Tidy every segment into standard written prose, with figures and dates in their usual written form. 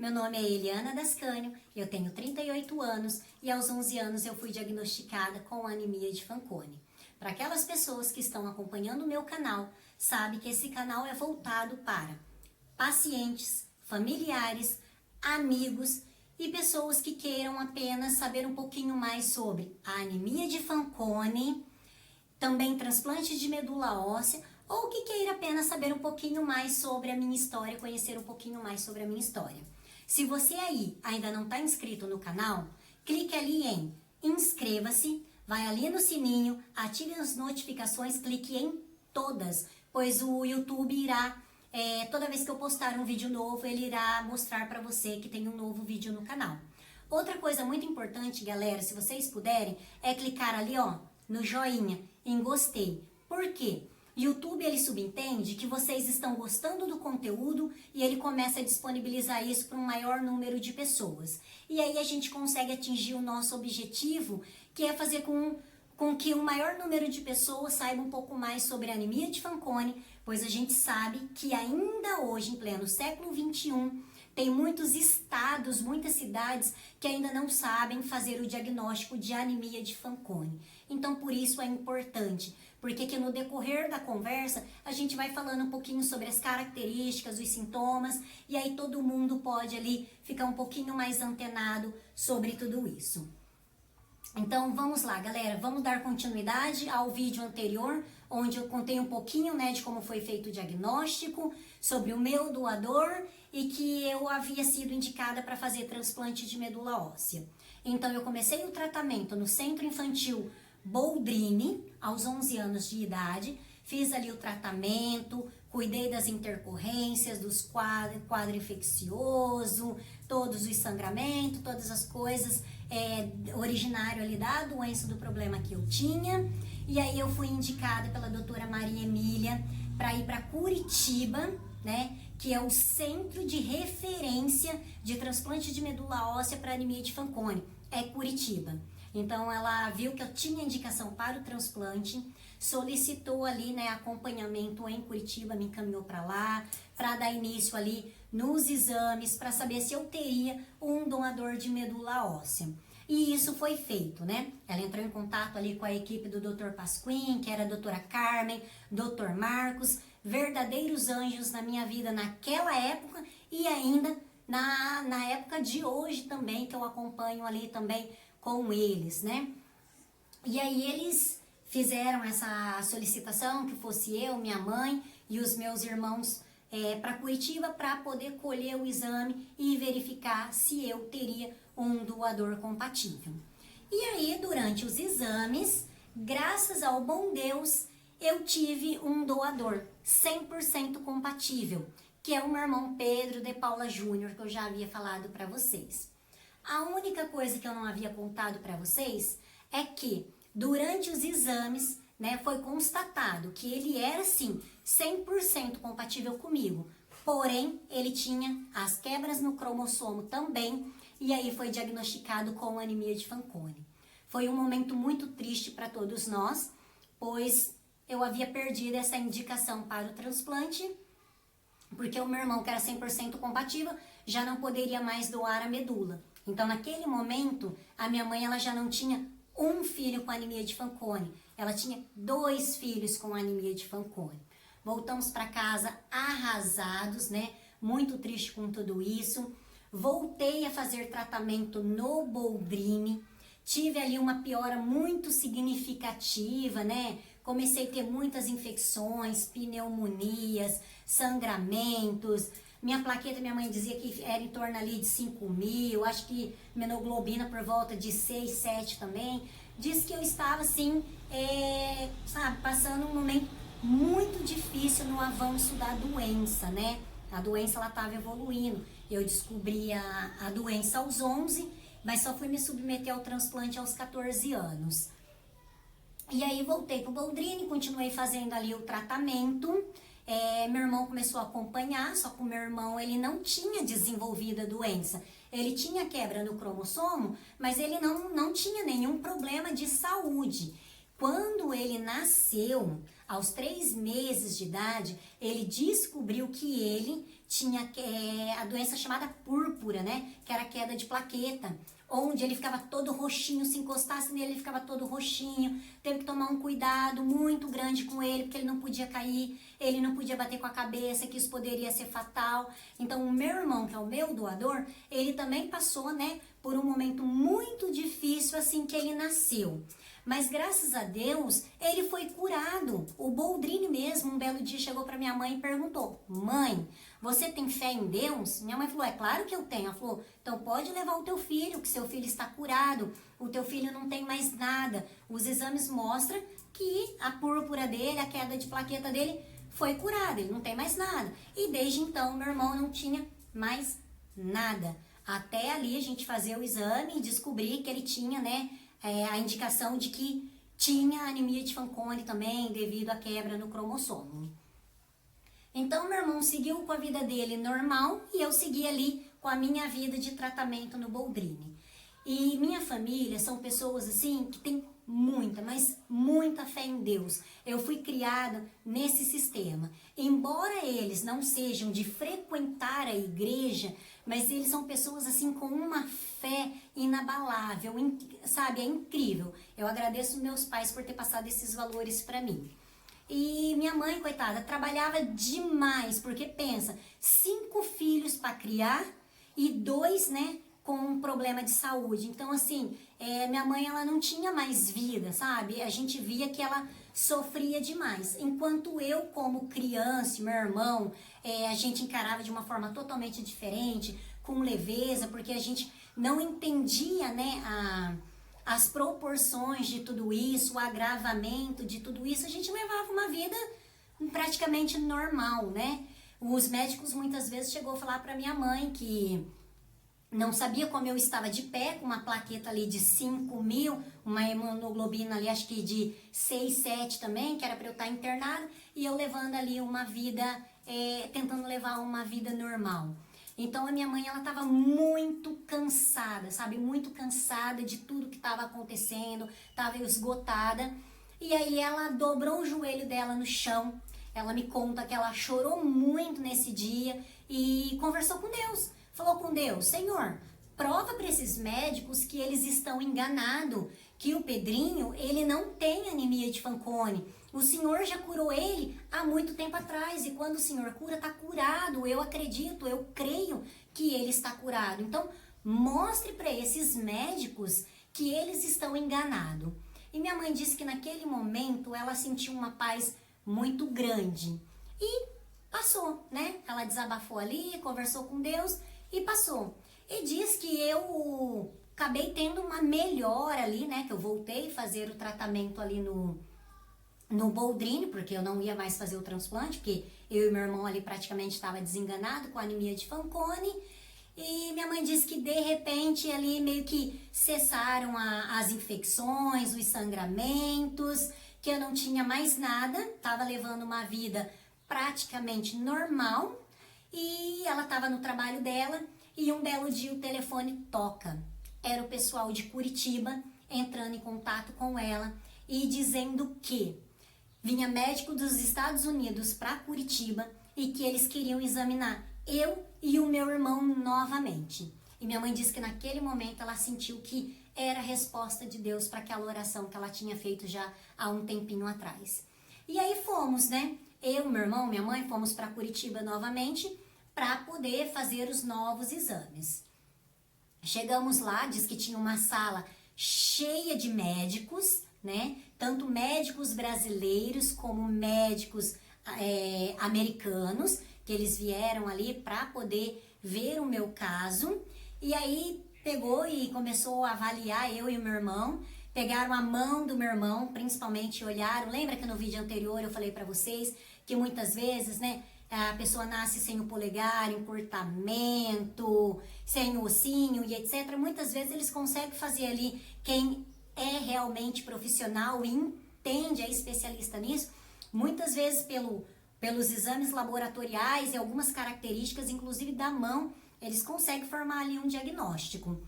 Meu nome é Eliana Dascânio, eu tenho 38 anos e aos 11 anos eu fui diagnosticada com anemia de Fanconi. Para aquelas pessoas que estão acompanhando o meu canal, sabe que esse canal é voltado para pacientes, familiares, amigos e pessoas que queiram apenas saber um pouquinho mais sobre a anemia de Fanconi, também transplante de medula óssea, ou que queira apenas saber um pouquinho mais sobre a minha história, conhecer um pouquinho mais sobre a minha história. Se você aí ainda não está inscrito no canal, clique ali em inscreva-se, vai ali no sininho, ative as notificações, clique em todas, pois o YouTube irá, toda vez que eu postar um vídeo novo, ele irá mostrar para você que tem um novo vídeo no canal. Outra coisa muito importante, galera, se vocês puderem, é clicar ali, ó, no joinha, em gostei. Por quê? YouTube ele subentende que vocês estão gostando do conteúdo e ele começa a disponibilizar isso para um maior número de pessoas. E aí a gente consegue atingir o nosso objetivo, que é fazer com que um maior número de pessoas saiba um pouco mais sobre a anemia de Fanconi, pois a gente sabe que ainda hoje, em pleno século XXI, tem muitos estados, muitas cidades que ainda não sabem fazer o diagnóstico de anemia de Fanconi. Então, por isso é importante, porque que no decorrer da conversa a gente vai falando um pouquinho sobre as características, os sintomas, e aí todo mundo pode ali ficar um pouquinho mais antenado sobre tudo isso. Então vamos lá, galera, vamos dar continuidade ao vídeo anterior, onde eu contei um pouquinho, né, de como foi feito o diagnóstico, sobre o meu doador e que eu havia sido indicada para fazer transplante de medula óssea. Então eu comecei o tratamento no Centro Infantil Boldrini, aos 11 anos de idade, fiz ali o tratamento, cuidei das intercorrências, dos quadro infeccioso, todos os sangramentos, todas as coisas originário ali da doença, do problema que eu tinha. E aí eu fui indicada pela doutora Maria Emília para ir para Curitiba, né, que é o centro de referência de transplante de medula óssea para anemia de Fanconi, é Curitiba. Então ela viu que eu tinha indicação para o transplante, solicitou ali, né, acompanhamento em Curitiba, me encaminhou para lá, para dar início ali nos exames, para saber se eu teria um doador de medula óssea. E isso foi feito, né? Ela entrou em contato ali com a equipe do Dr. Pasquim, que era a doutora Carmen, Dr. Marcos, verdadeiros anjos na minha vida naquela época e ainda na época de hoje também, que eu acompanho ali também com eles, né? E aí eles fizeram essa solicitação que fosse eu, minha mãe e os meus irmãos para Curitiba para poder colher o exame e verificar se eu teria um doador compatível. E aí, durante os exames, graças ao bom Deus, eu tive um doador 100% compatível, que é o meu irmão Pedro de Paula Júnior, que eu já havia falado para vocês. A única coisa que eu não havia contado para vocês é que durante os exames, né, foi constatado que ele era sim 100% compatível comigo, porém ele tinha as quebras no cromossomo também, e aí foi diagnosticado com anemia de Fanconi. Foi um momento muito triste para todos nós, pois eu havia perdido essa indicação para o transplante, porque o meu irmão, que era 100% compatível, já não poderia mais doar a medula. Então, naquele momento, a minha mãe ela já não tinha um filho com anemia de Fanconi, ela tinha 2 filhos com anemia de Fanconi. Voltamos para casa arrasados, né? Muito triste com tudo isso. Voltei a fazer tratamento no Boldrini, tive ali uma piora muito significativa, né? Comecei a ter muitas infecções, pneumonias, sangramentos. Minha plaqueta, minha mãe dizia que era em torno ali de 5.000, acho que hemoglobina por volta de 6, 7 também. Diz que eu estava assim, sabe, passando um momento muito difícil no avanço da doença, né? A doença ela estava evoluindo. Eu descobri a doença aos 11, mas só fui me submeter ao transplante aos 14 anos. E aí voltei pro Boldrini, continuei fazendo ali o tratamento. Meu irmão começou a acompanhar, só que o meu irmão ele não tinha desenvolvido a doença. Ele tinha quebra no cromossomo, mas ele não tinha nenhum problema de saúde. Quando ele nasceu, aos 3 meses de idade, ele descobriu que ele tinha a doença chamada púrpura, né? Que era a queda de plaqueta, onde ele ficava todo roxinho, se encostasse nele, ele ficava todo roxinho. Teve que tomar um cuidado muito grande com ele, porque ele não podia cair, ele não podia bater com a cabeça, que isso poderia ser fatal. Então, o meu irmão, que é o meu doador, ele também passou, né, por um momento muito difícil assim que ele nasceu. Mas graças a Deus, ele foi curado. O Boldrini mesmo, um belo dia, chegou para minha mãe e perguntou: mãe, você tem fé em Deus? Minha mãe falou: é claro que eu tenho. Ela falou: então pode levar o teu filho, que seu filho está curado. O teu filho não tem mais nada. Os exames mostram que a púrpura dele, a queda de plaqueta dele foi curada. Ele não tem mais nada. E desde então, meu irmão não tinha mais nada. Até ali a gente fazer o exame e descobrir que ele tinha, né, a indicação de que tinha anemia de Fanconi também, devido à quebra no cromossomo. Então, meu irmão seguiu com a vida dele normal e eu segui ali com a minha vida de tratamento no Boldrini. E minha família são pessoas assim que tem muita, mas muita fé em Deus. Eu fui criada nesse sistema. Embora eles não sejam de frequentar a igreja, mas eles são pessoas assim com uma fé inabalável, sabe? É incrível. Eu agradeço meus pais por ter passado esses valores para mim. E minha mãe, coitada, trabalhava demais, porque pensa, 5 filhos para criar e 2, né, com um problema de saúde. Então, assim, minha mãe, ela não tinha mais vida, sabe? A gente via que ela sofria demais. Enquanto eu, como criança, meu irmão, a gente encarava de uma forma totalmente diferente, com leveza, porque a gente não entendia, né, as proporções de tudo isso, o agravamento de tudo isso. A gente levava uma vida praticamente normal, né? Os médicos muitas vezes chegou a falar para minha mãe que não sabia como eu estava de pé, com uma plaqueta ali de 5.000, uma hemoglobina ali acho que de 6, 7 também, que era para eu estar internada, e eu levando ali uma vida, tentando levar uma vida normal. Então a minha mãe, ela estava muito cansada, sabe? Muito cansada de tudo que estava acontecendo, estava esgotada. E aí ela dobrou o joelho dela no chão. Ela me conta que ela chorou muito nesse dia e conversou com Deus. Falou com Deus: Senhor, prova para esses médicos que eles estão enganados, que o Pedrinho, ele não tem anemia de Fanconi. O Senhor já curou ele há muito tempo atrás, e quando o Senhor cura, está curado. Eu acredito, eu creio que ele está curado. Então, mostre para esses médicos que eles estão enganados. E minha mãe disse que naquele momento ela sentiu uma paz muito grande. E passou, né? Ela desabafou ali, conversou com Deus e passou. E diz que eu acabei tendo uma melhora ali, né? Que eu voltei a fazer o tratamento ali no Boldrini, porque eu não ia mais fazer o transplante, porque eu e meu irmão ali praticamente estava desenganado com a anemia de Fanconi. E minha mãe disse que de repente ali meio que cessaram as infecções, os sangramentos, que eu não tinha mais nada, estava levando uma vida praticamente normal, e ela estava no trabalho dela e um belo dia o telefone toca. Era o pessoal de Curitiba entrando em contato com ela e dizendo que vinha médico dos Estados Unidos para Curitiba e que eles queriam examinar eu e o meu irmão novamente. E minha mãe disse que naquele momento ela sentiu que era a resposta de Deus para aquela oração que ela tinha feito já há um tempinho atrás. E aí fomos, né? Eu, meu irmão, minha mãe, fomos para Curitiba novamente para poder fazer os novos exames. Chegamos lá, diz que tinha uma sala cheia de médicos, né? Tanto médicos brasileiros como médicos americanos, que eles vieram ali para poder ver o meu caso. E aí pegou e começou a avaliar eu e o meu irmão. Pegaram a mão do meu irmão, principalmente olharam. Lembra que no vídeo anterior eu falei para vocês que muitas vezes, né, a pessoa nasce sem o polegar, encurtamento, sem o ossinho e etc. Muitas vezes eles conseguem fazer ali, quem é realmente profissional e entende, é especialista nisso, muitas vezes pelos exames laboratoriais e algumas características, inclusive da mão, eles conseguem formar ali um diagnóstico.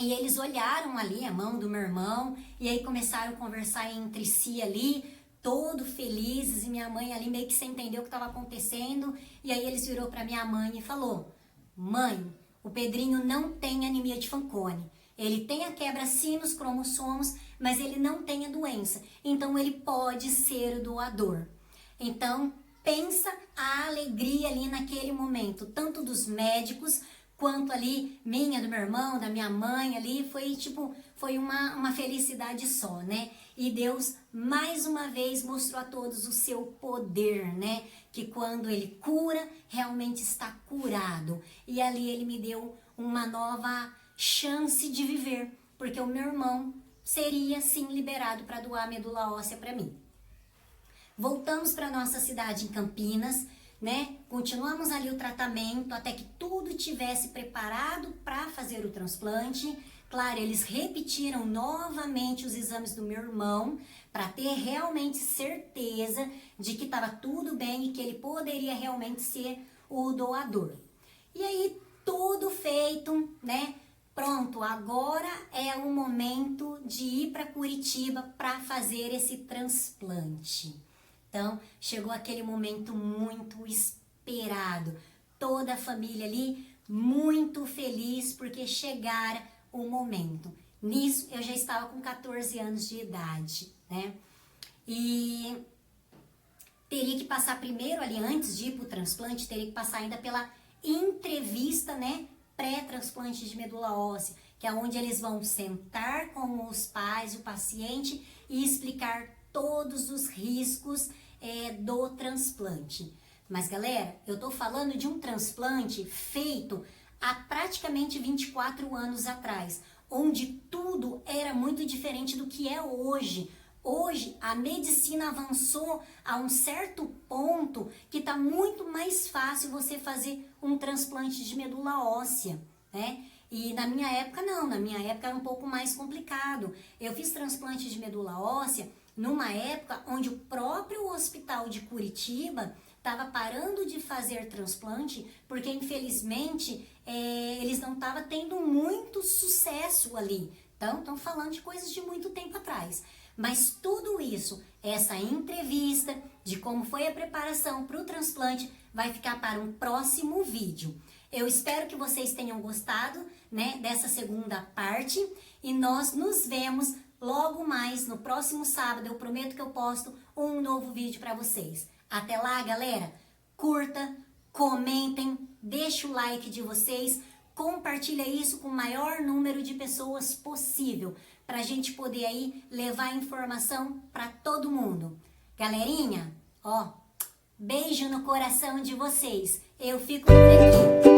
E eles olharam ali a mão do meu irmão e aí começaram a conversar entre si ali, todo felizes, e minha mãe ali meio que sem entender o que estava acontecendo. E aí eles virou para minha mãe e falou: mãe, o Pedrinho não tem anemia de Fanconi. Ele tem a quebra sim nos cromossomos, mas ele não tem a doença. Então ele pode ser o doador. Então pensa a alegria ali naquele momento, tanto dos médicos quanto ali minha, do meu irmão, da minha mãe ali, foi uma felicidade só, né? E Deus mais uma vez mostrou a todos o seu poder, né? Que quando ele cura, realmente está curado. E ali ele me deu uma nova chance de viver, porque o meu irmão seria sim liberado para doar medula óssea para mim. Voltamos para nossa cidade em Campinas, né? Continuamos ali o tratamento até que tudo tivesse preparado para fazer o transplante. Claro, eles repetiram novamente os exames do meu irmão para ter realmente certeza de que estava tudo bem e que ele poderia realmente ser o doador. E aí, tudo feito, né? Pronto, agora é o momento de ir para Curitiba para fazer esse transplante. Então, chegou aquele momento muito esperado. Toda a família ali muito feliz porque chegara o momento. Nisso, eu já estava com 14 anos de idade, né? E teria que passar primeiro ali, antes de ir para o transplante, teria que passar ainda pela entrevista, né? Pré-transplante de medula óssea, que é onde eles vão sentar com os pais, o paciente, e explicar todos os riscos do transplante. Mas galera, eu tô falando de um transplante feito há praticamente 24 anos atrás, onde tudo era muito diferente do que é hoje. Hoje a medicina avançou a um certo ponto que está muito mais fácil você fazer um transplante de medula óssea, né? E na minha época não, na minha época era um pouco mais complicado. Eu fiz transplante de medula óssea numa época onde o próprio hospital de Curitiba estava parando de fazer transplante porque infelizmente eles não estavam tendo muito sucesso ali. Então, estão falando de coisas de muito tempo atrás. Mas tudo isso, essa entrevista de como foi a preparação para o transplante, vai ficar para um próximo vídeo. Eu espero que vocês tenham gostado, né, dessa segunda parte e nós nos vemos logo mais no próximo sábado. Eu prometo que eu posto um novo vídeo para vocês. Até lá, galera, curta, comentem, deixa o like de vocês, compartilha isso com o maior número de pessoas possível, para a gente poder aí levar informação para todo mundo. Galerinha, ó, beijo no coração de vocês. Eu fico por aqui.